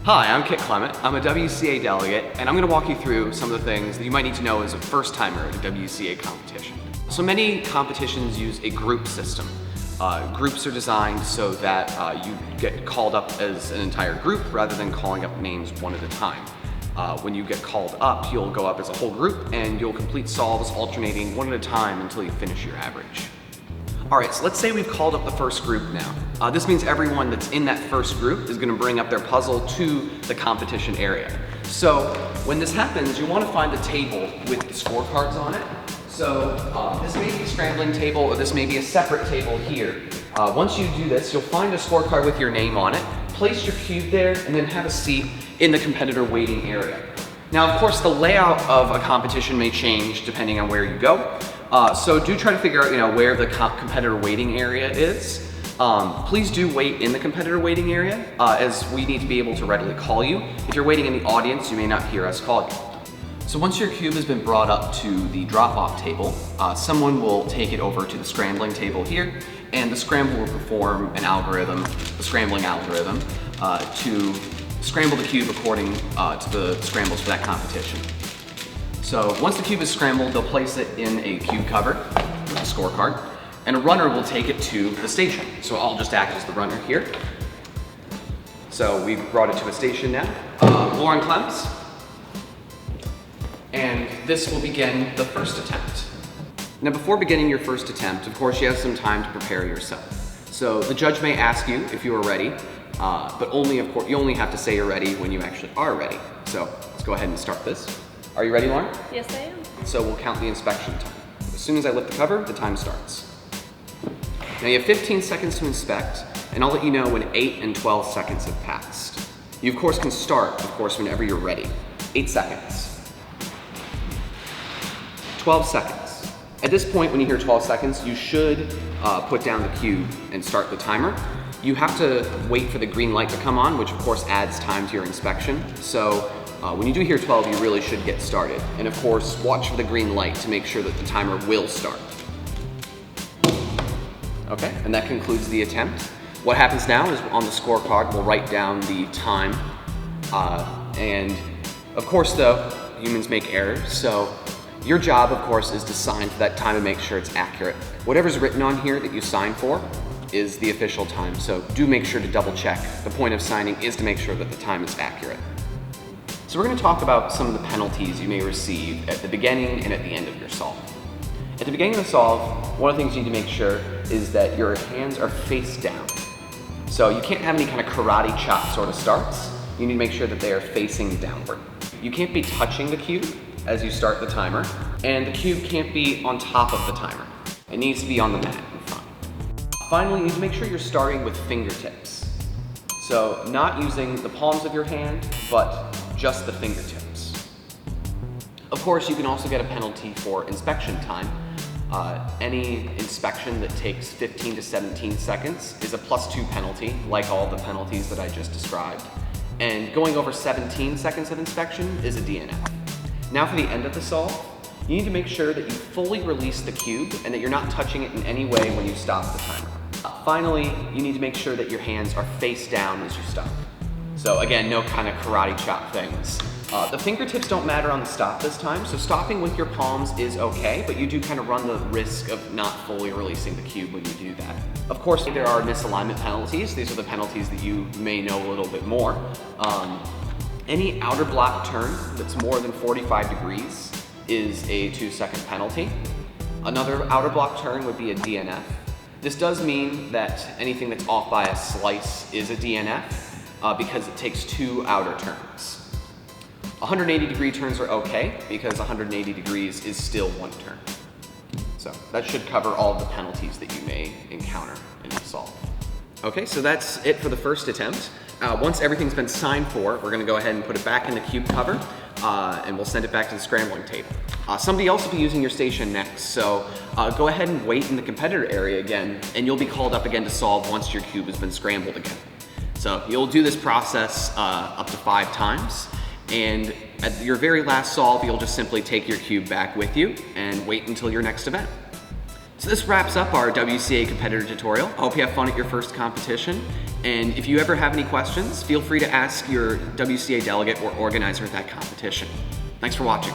Hi, I'm Clement. I'm a WCA delegate, and I'm going to walk you through some of the things that you might need to know as a first-timer at a WCA competition. So many competitions use a group system. Groups are designed so that you get called up as an entire group rather than calling up names one at a time. When you get called up, you'll go up as a whole group and you'll complete solves alternating one at a time until you finish your average. Alright, so let's say we've called up the first group now. This means everyone that's in that first group is going to bring up their puzzle to the competition area. So when this happens, you want to find the table with the scorecards on it. So this may be a scrambling table, or this may be a separate table here. Once you do this, you'll find a scorecard with your name on it, place your cube there, and then have a seat in the competitor waiting area. Now, of course, the layout of a competition may change depending on where you go. So do try to figure out, where the competitor waiting area is. Please do wait in the competitor waiting area, as we need to be able to readily call you. If you're waiting in the audience, you may not hear us call you. So once your cube has been brought up to the drop-off table, someone will take it over to the scrambling table here, and the scramble will perform an algorithm, the scrambling algorithm, to scramble the cube according to the scrambles for that competition. So once the cube is scrambled, they'll place it in a cube cover with a scorecard, and a runner will take it to the station. So I'll just act as the runner here. So we've brought it to a station now. Lauren Clement. And this will begin the first attempt. Now before beginning your first attempt, of course you have some time to prepare yourself. So the judge may ask you if you are ready, but you only have to say you're ready when you actually are ready. So let's go ahead and start this. Are you ready, Lauren? Yes, I am. So we'll count the inspection time. As soon as I lift the cover, the time starts. Now you have 15 seconds to inspect, and I'll let you know when 8 and 12 seconds have passed. You of course can start, whenever you're ready. 8 seconds. 12 seconds. At this point, when you hear 12 seconds, you should put down the cube and start the timer. You have to wait for the green light to come on, which of course adds time to your inspection. So when you do hear 12, you really should get started. And of course, watch for the green light to make sure that the timer will start. Okay, and that concludes the attempt. What happens now is on the scorecard, we'll write down the time. And of course though, humans make errors, so your job, of course, is to sign for that time and make sure it's accurate. Whatever's written on here that you sign for is the official time, so do make sure to double check. The point of signing is to make sure that the time is accurate. So we're going to talk about some of the penalties you may receive at the beginning and at the end of your solve. At the beginning of the solve, one of the things you need to make sure is that your hands are face down. So you can't have any kind of karate chop sort of starts. You need to make sure that they are facing downward. You can't be touching the cube as you start the timer, and the cube can't be on top of the timer. It needs to be on the mat in front. Finally, you need to make sure you're starting with fingertips. So not using the palms of your hand, but just the fingertips. Of course, you can also get a penalty for inspection time. Any inspection that takes 15 to 17 seconds is a +2 penalty, like all the penalties that I just described. And going over 17 seconds of inspection is a DNF. Now for the end of the solve, you need to make sure that you fully release the cube and that you're not touching it in any way when you stop the timer. Finally, you need to make sure that your hands are face down as you stop. So again, no kind of karate chop things. The fingertips don't matter on the stop this time, so stopping with your palms is okay, but you do kind of run the risk of not fully releasing the cube when you do that. Of course, there are misalignment penalties. These are the penalties that you may know a little bit more. Any outer block turn that's more than 45 degrees is a 2-second penalty. Another outer block turn would be a DNF. This does mean that anything that's off by a slice is a DNF because it takes 2 outer turns. 180-degree turns are okay because 180 degrees is still 1 turn. So that should cover all of the penalties that you may encounter in the solve. Okay, so that's it for the first attempt. Once everything's been signed for, we're gonna go ahead and put it back in the cube cover and we'll send it back to the scrambling table. Somebody else will be using your station next, so go ahead and wait in the competitor area again and you'll be called up again to solve once your cube has been scrambled again. So you'll do this process up to 5 times, and at your very last solve, you'll just simply take your cube back with you and wait until your next event. So this wraps up our WCA Competitor tutorial. I hope you have fun at your first competition. And if you ever have any questions, feel free to ask your WCA delegate or organizer at that competition. Thanks for watching.